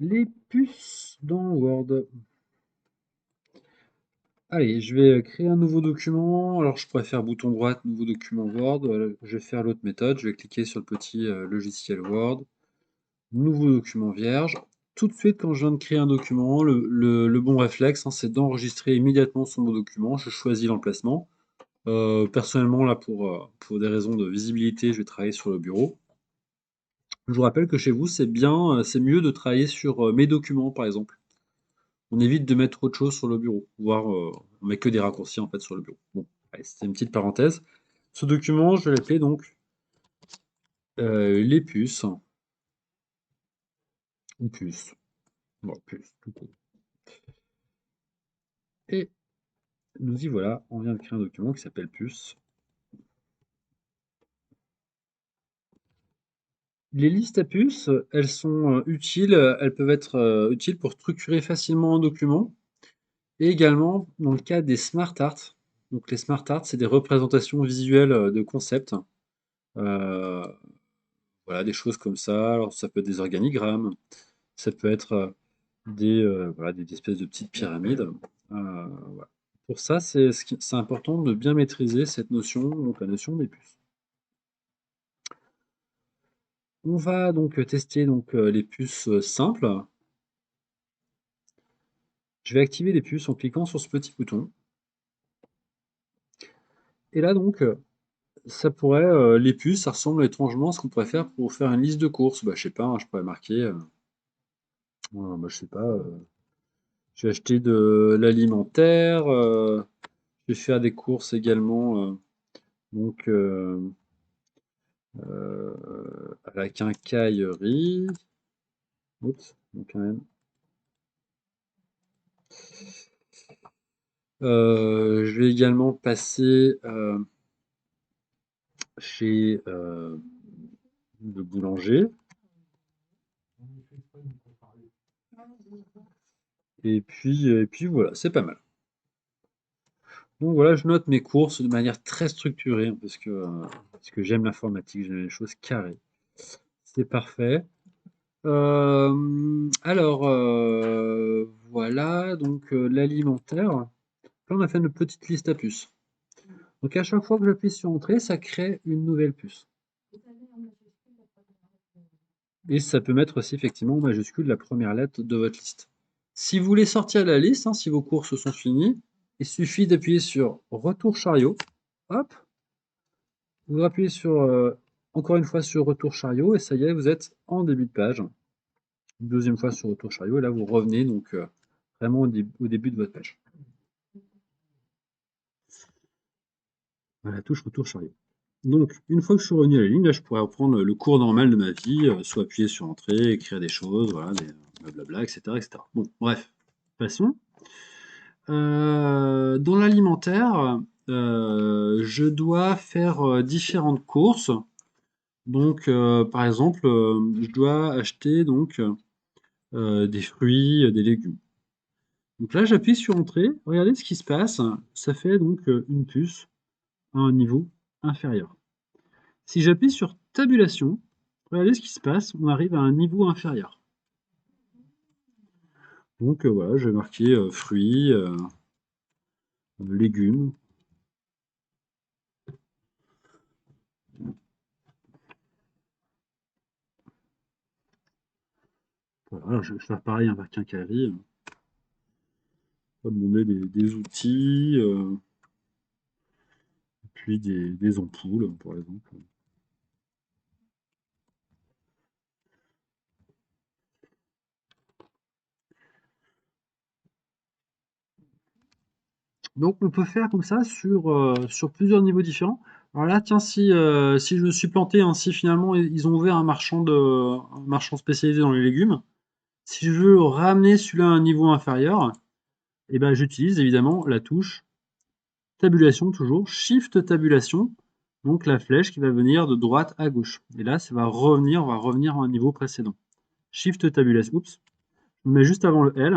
Les puces dans Word. Allez, je vais créer un nouveau document. Alors, je pourrais faire bouton droit, nouveau document Word. Je vais faire l'autre méthode. Je vais cliquer sur le petit logiciel Word. Nouveau document vierge. Tout de suite, quand je viens de créer un document, le bon réflexe, hein, c'est d'enregistrer immédiatement son beau document. Je choisis l'emplacement. Personnellement, là, pour des raisons de visibilité, je vais travailler sur le bureau. Je vous rappelle que chez vous, c'est bien, c'est mieux de travailler sur mes documents, par exemple. On évite de mettre autre chose sur le bureau, voire on met que des raccourcis en fait sur le bureau. Bon, allez, c'était une petite parenthèse. Ce document, je vais l'appeler donc les puces. Ou puces. Bon, puces, tout court. Et nous y voilà, on vient de créer un document qui s'appelle puces. Les listes à puces, elles sont utiles, elles peuvent être utiles pour structurer facilement un document, et également dans le cas des smart art. Donc les smart art, c'est des représentations visuelles de concepts. Euh, voilà, des choses comme ça. Alors ça peut être des organigrammes, ça peut être voilà, des espèces de petites pyramides. Voilà. Pour ça, c'est important de bien maîtriser cette notion, donc la notion des puces. On va donc tester donc, les puces simples. Je vais activer les puces en cliquant sur ce petit bouton. Et là donc, ça pourrait, les puces, ça ressemble étrangement à ce qu'on pourrait faire pour faire une liste de courses. Bah, je sais pas, hein, je pourrais marquer, bah, je sais pas, je vais acheter de l'alimentaire, je vais faire des courses également, donc à la quincaillerie. Oups, donc quand même. Je vais également passer chez le boulanger. Et puis voilà, c'est pas mal. Donc voilà, je note mes courses de manière très structurée, hein, parce que j'aime l'informatique, j'aime les choses carrées. C'est parfait. Alors, voilà, donc l'alimentaire. Là, on a fait une petite liste à puces. Donc à chaque fois que j'appuie sur Entrée, ça crée une nouvelle puce. Et ça peut mettre aussi effectivement en majuscule la première lettre de votre liste. Si vous voulez sortir de la liste, hein, si vos courses sont finies, il suffit d'appuyer sur Retour chariot. Hop, vous appuyez sur encore une fois sur Retour chariot et ça y est, vous êtes en début de page. Une deuxième fois sur Retour chariot et là vous revenez donc vraiment au début de votre page. À la touche Retour chariot. Donc, une fois que je suis revenu à la ligne, là, je pourrais reprendre le cours normal de ma vie, soit appuyer sur Entrée, écrire des choses, voilà, blablabla, etc., etc. Bon, bref, passons. Dans l'alimentaire, je dois faire différentes courses. Donc, par exemple, je dois acheter donc des fruits, des légumes. Donc là, j'appuie sur Entrée. Regardez ce qui se passe. Ça fait donc une puce à un niveau inférieur. Si j'appuie sur Tabulation, regardez ce qui se passe. On arrive à un niveau inférieur. Donc voilà, je vais marquer fruits, légumes. Voilà, alors je vais faire pareil avec quincaillerie. On va demander des outils, puis des ampoules, par exemple. Donc on peut faire comme ça sur plusieurs niveaux différents. Alors là, tiens, si je me suis planté, hein, si finalement ils ont ouvert un marchand spécialisé dans les légumes, si je veux ramener celui-là à un niveau inférieur, eh ben, j'utilise évidemment la touche tabulation toujours, shift tabulation, donc la flèche qui va venir de droite à gauche. Et là, on va revenir à un niveau précédent. Shift tabulation, oups, je me mets juste avant le L,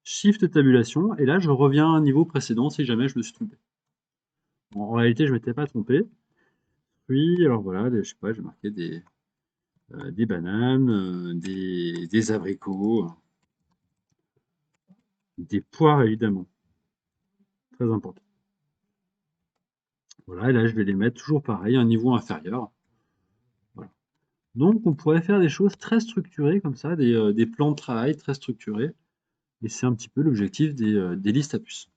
shift tabulation, et là je reviens à un niveau précédent si jamais je me suis trompé. Bon, en réalité, je ne m'étais pas trompé. Puis, alors voilà, je sais pas, j'ai marqué des bananes, des abricots, des poires évidemment, très important. Voilà, et là je vais les mettre toujours pareil, à un niveau inférieur. Voilà. Donc on pourrait faire des choses très structurées comme ça, des plans de travail très structurés, et c'est un petit peu l'objectif des listes à puces.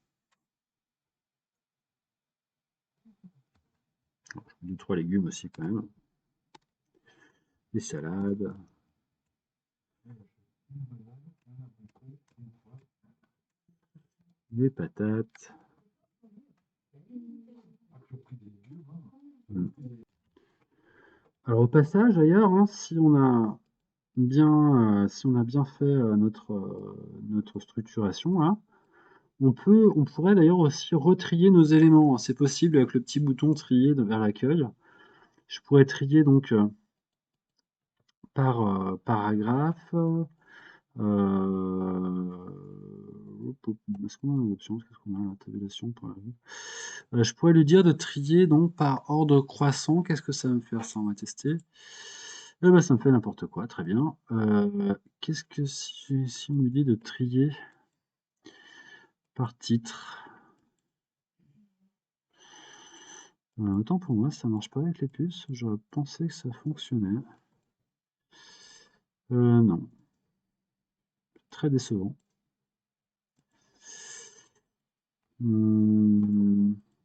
2-3 légumes aussi quand même. Des salades. Des patates. Alors au passage d'ailleurs, hein, si on a bien fait notre structuration là, on pourrait d'ailleurs aussi retrier nos éléments. C'est possible avec le petit bouton trier vers l'accueil. Je pourrais trier donc par paragraphe. Est-ce qu'on a une option? Qu'est-ce qu'on a? La tabulation pour je pourrais lui dire de trier donc par ordre croissant. Qu'est-ce que ça va me faire ça? On va tester. Eh ben, ça me fait n'importe quoi, très bien. Qu'est-ce que si on me dit de trier par titre? Autant pour moi, ça marche pas avec les puces. J'aurais pensé que ça fonctionnait. Non. Très décevant.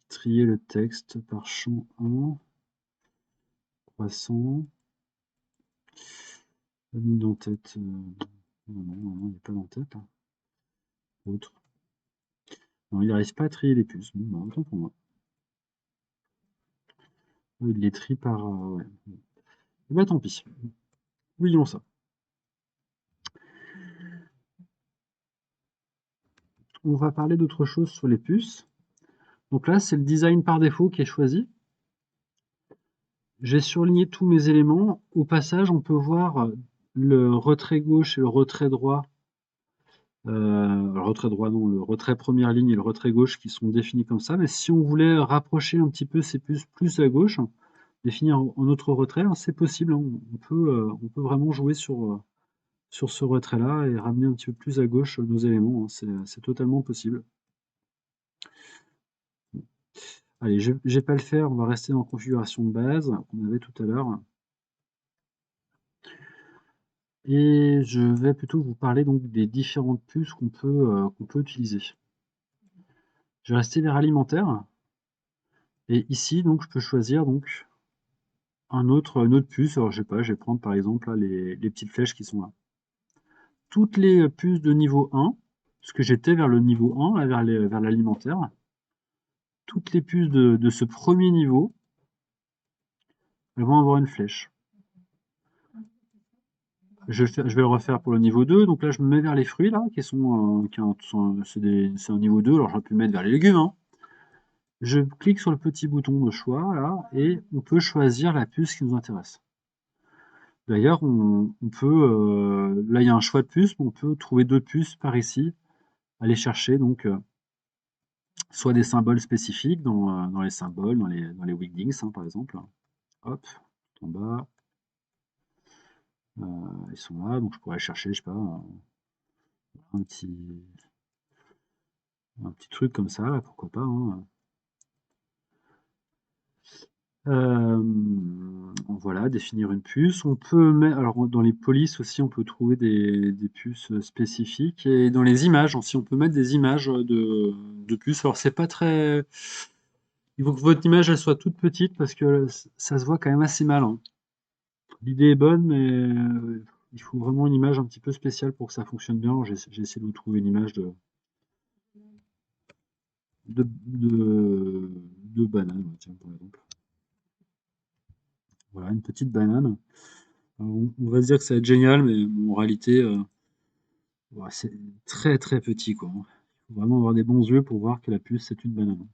Trier le texte par champ 1. Croissant. Ligne d'en-tête. Non, il n'est pas d'en-tête. Hein. Autre. Non, il n'arrive pas à trier les puces. Bon, bah, autant pour moi. Il les trie par. Ouais. Eh ben, tant pis. Oublions ça. On va parler d'autre chose sur les puces. Donc là, c'est le design par défaut qui est choisi. J'ai surligné tous mes éléments. Au passage, on peut voir le retrait gauche et le retrait droit. Le retrait droit, non, le retrait première ligne et le retrait gauche qui sont définis comme ça. Mais si on voulait rapprocher un petit peu ces puces plus à gauche, définir un autre retrait, c'est possible. On peut vraiment jouer sur ce retrait-là et ramener un petit peu plus à gauche nos éléments. C'est totalement possible. Allez, je vais pas le faire, on va rester dans la configuration de base qu'on avait tout à l'heure. Et je vais plutôt vous parler donc des différentes puces qu'on peut utiliser. Je vais rester vers alimentaire. Et ici, donc, je peux choisir donc une autre puce. Alors, je sais pas, je vais prendre par exemple là, les petites flèches qui sont là. Toutes les puces de niveau 1, parce que j'étais vers le niveau 1, là, vers l'alimentaire. Toutes les puces de ce premier niveau, elles vont avoir une flèche. Je vais le refaire pour le niveau 2. Donc là, je me mets vers les fruits, là, c'est un niveau 2. Alors, j'aurais pu me mettre vers les légumes. Hein. Je clique sur le petit bouton de choix, là, et on peut choisir la puce qui nous intéresse. D'ailleurs, on peut, là, il y a un choix de puces, mais on peut trouver d'autres puces par ici, aller chercher, donc, soit des symboles spécifiques dans les symboles, dans les Wingdings, hein, par exemple. Hop, tout en bas. Ils sont là, donc je pourrais chercher, je sais pas, un petit truc comme ça, là, pourquoi pas. Hein. Voilà, définir une puce. On peut mettre, alors dans les polices aussi, on peut trouver des puces spécifiques. Et dans les images aussi, on peut mettre des images de puces. Alors c'est pas très. Il faut que votre image elle soit toute petite parce que ça se voit quand même assez mal. Hein. L'idée est bonne, mais il faut vraiment une image un petit peu spéciale pour que ça fonctionne bien. J'ai essayé de vous trouver une image de banane, tiens, par exemple. Voilà, une petite banane. On va se dire que ça va être génial, mais en réalité, ouais, c'est très très petit, quoi. Il faut vraiment avoir des bons yeux pour voir que la puce, c'est une banane.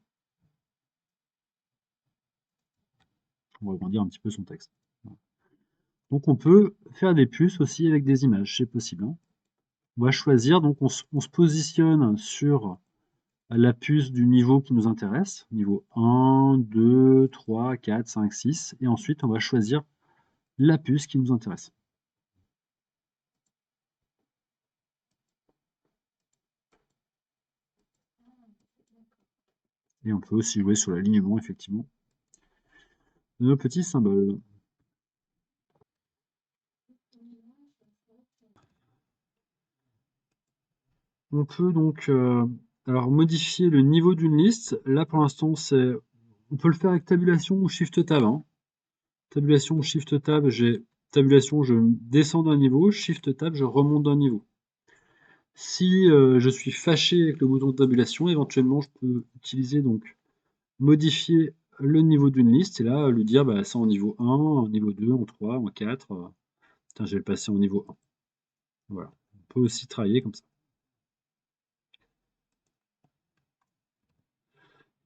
On va agrandir un petit peu son texte. Voilà. Donc on peut faire des puces aussi avec des images, c'est possible. Hein. On va choisir, donc on se positionne sur la puce du niveau qui nous intéresse, niveau 1, 2, 3, 4, 5, 6, et ensuite on va choisir la puce qui nous intéresse. Et on peut aussi jouer sur l'alignement, effectivement, de nos petits symboles. On peut donc alors modifier le niveau d'une liste. Là, pour l'instant, on peut le faire avec tabulation ou Shift Tab, hein. Tabulation ou Shift Tab, tabulation, je descends d'un niveau, Shift Tab, je remonte d'un niveau. Si je suis fâché avec le bouton de tabulation, éventuellement, je peux utiliser donc modifier le niveau d'une liste et là, lui dire bah, ça en niveau 1, en niveau 2, en 3, en 4. Tiens, je vais le passer en niveau 1. Voilà. On peut aussi travailler comme ça.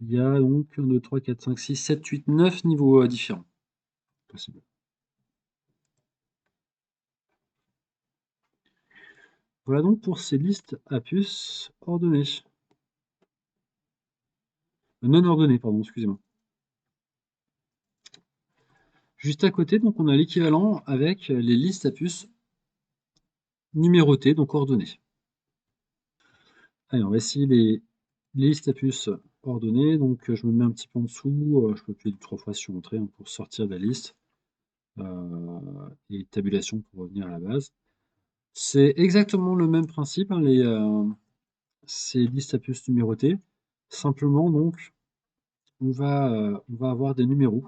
Il y a donc 1, 2, 3, 4, 5, 6, 7, 8, 9 niveaux différents possibles. Voilà donc pour ces listes à puces ordonnées. Non ordonnées, pardon, excusez-moi. Juste à côté, donc on a l'équivalent avec les listes à puces numérotées, donc ordonnées. Allez, on va essayer les listes à puces ordonnées. Donc je me mets un petit peu en dessous, je peux appuyer 3 fois sur Entrée hein, pour sortir de la liste. Et tabulation pour revenir à la base. C'est exactement le même principe, hein, ces listes à puces numérotées. Simplement, donc, on va avoir des numéros.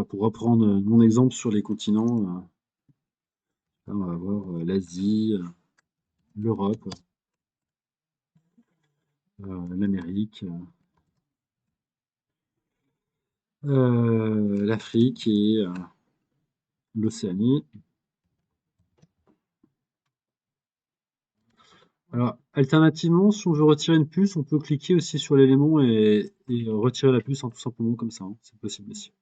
Pour reprendre mon exemple sur les continents, on va avoir l'Asie, l'Europe, l'Amérique, l'Afrique et l'Océanie. Alors, alternativement, si on veut retirer une puce, on peut cliquer aussi sur l'élément et retirer la puce, hein, tout simplement comme ça, hein, c'est possible aussi.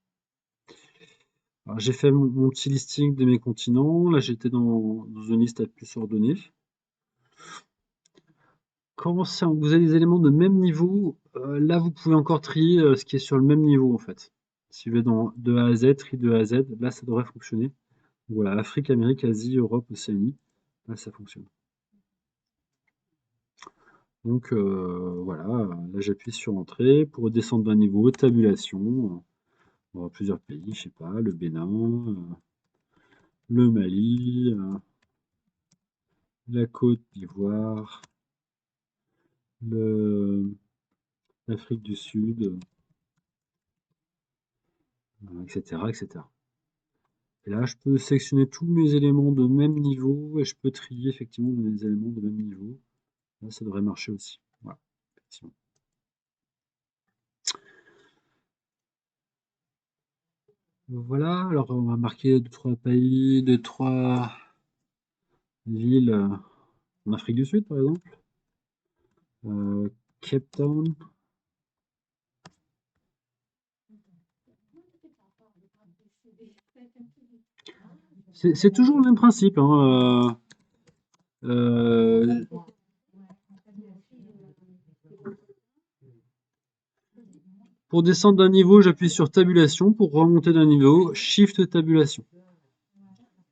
Alors, j'ai fait mon petit listing de mes continents. Là, j'étais dans une liste à puces ordonnée. Quand vous avez des éléments de même niveau, là, vous pouvez encore trier ce qui est sur le même niveau, en fait. Si vous êtes de A à Z, tri de A à Z, là, ça devrait fonctionner. Voilà, Afrique, Amérique, Asie, Europe, Océanie. Là, ça fonctionne. Donc, voilà, là, j'appuie sur Entrée pour redescendre d'un niveau, tabulation. On va plusieurs pays, je sais pas, le Bénin, le Mali, la Côte d'Ivoire, l'Afrique du Sud, etc., etc. Et là, je peux sélectionner tous mes éléments de même niveau et je peux trier effectivement mes éléments de même niveau. Là, ça devrait marcher aussi. Voilà, effectivement. Voilà, alors on va marquer 2-3 pays, 2-3 villes en Afrique du Sud, par exemple. Cape Town. C'est toujours le même principe, hein, pour descendre d'un niveau, j'appuie sur tabulation. Pour remonter d'un niveau, shift tabulation.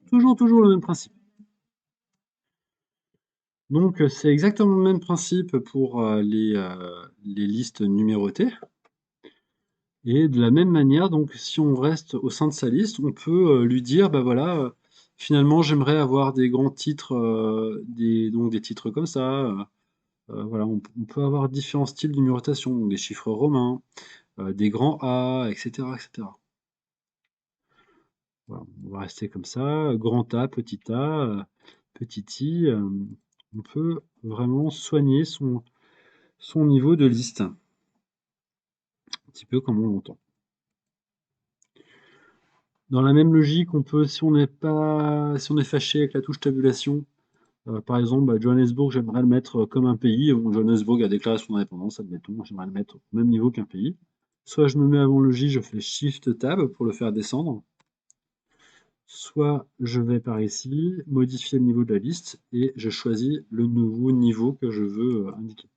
Toujours le même principe. Donc c'est exactement le même principe pour les listes numérotées. Et de la même manière, donc si on reste au sein de sa liste, on peut lui dire, bah voilà, finalement j'aimerais avoir des grands titres, donc des titres comme ça. Voilà, on peut avoir différents styles de numérotation, donc des chiffres romains, des grands A, etc., etc. Voilà, on va rester comme ça, grand A, petit i. On peut vraiment soigner son niveau de liste, un petit peu comme on l'entend. Dans la même logique, on peut, si on est fâché avec la touche tabulation, par exemple, Johannesburg, j'aimerais le mettre comme un pays. Bon, Johannesburg a déclaré son indépendance, admettons, j'aimerais le mettre au même niveau qu'un pays. Soit je me mets avant le J, je fais Shift Tab pour le faire descendre. Soit je vais par ici, modifier le niveau de la liste et je choisis le nouveau niveau que je veux indiquer.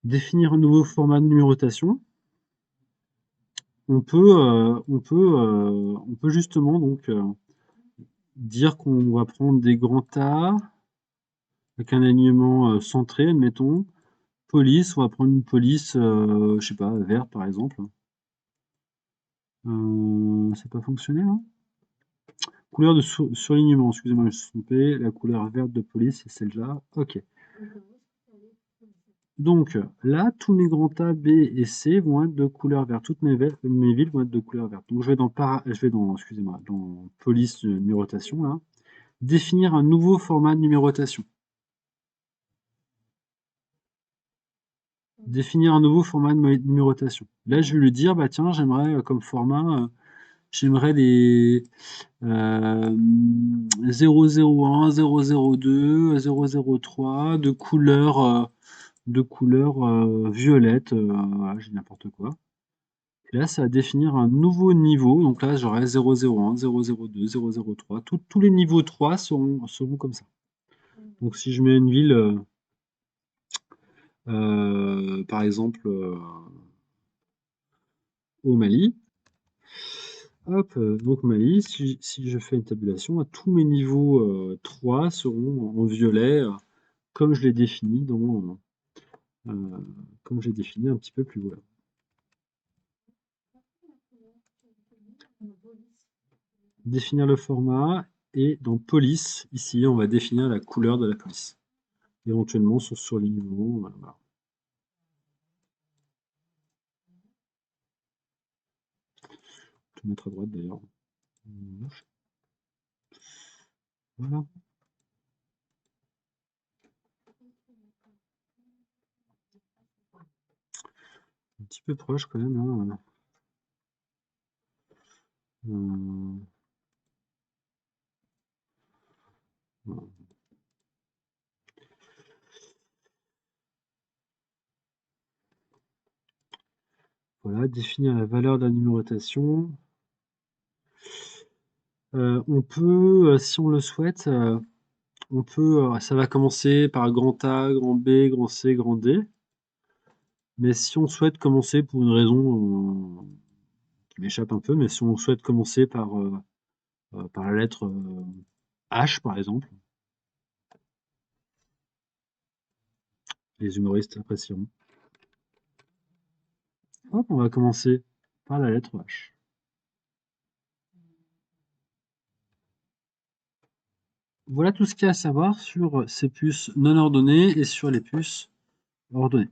Définir un nouveau format de numérotation. On peut justement donc dire qu'on va prendre des grands A avec un alignement centré, admettons. Police, on va prendre une police, je sais pas, verte par exemple. Ça n'a pas fonctionné là? Couleur de surlignement, excusez-moi, je me suis trompé. La couleur verte de police, c'est celle-là. Ok. Donc là, tous mes grands A, B et C vont être de couleur verte. Toutes mes villes vont être de couleur verte. Donc excusez-moi, dans police numérotation là. Définir un nouveau format de numérotation. Définir un nouveau format de numérotation. Là, je vais lui dire, bah tiens, j'aimerais comme format, j'aimerais les 001, 002, 003 de couleur violette. Voilà, j'ai n'importe quoi. Et là, ça va définir un nouveau niveau. Donc là, j'aurai 001, 002, 003. Tous les niveaux 3 seront comme ça. Donc si je mets une ville, par exemple, au Mali, hop, donc Mali, si je fais une tabulation, tous mes niveaux 3 seront en violet, comme je l'ai défini comme j'ai défini un petit peu plus haut là. Définir le format et dans police, ici, on va définir la couleur de la police. Éventuellement son surlignement, voilà. Tout mettre à droite d'ailleurs. Voilà. Un petit peu proche quand même. Hein. Voilà. Voilà, définir la valeur de la numérotation. On peut, si on le souhaite, ça va commencer par grand A, grand B, grand C, grand D. Mais si on souhaite commencer pour une raison qui m'échappe un peu, mais si on souhaite commencer par la lettre H, par exemple, les humoristes apprécieront. Hop, on va commencer par la lettre H. Voilà tout ce qu'il y a à savoir sur ces puces non ordonnées et sur les puces ordonnées.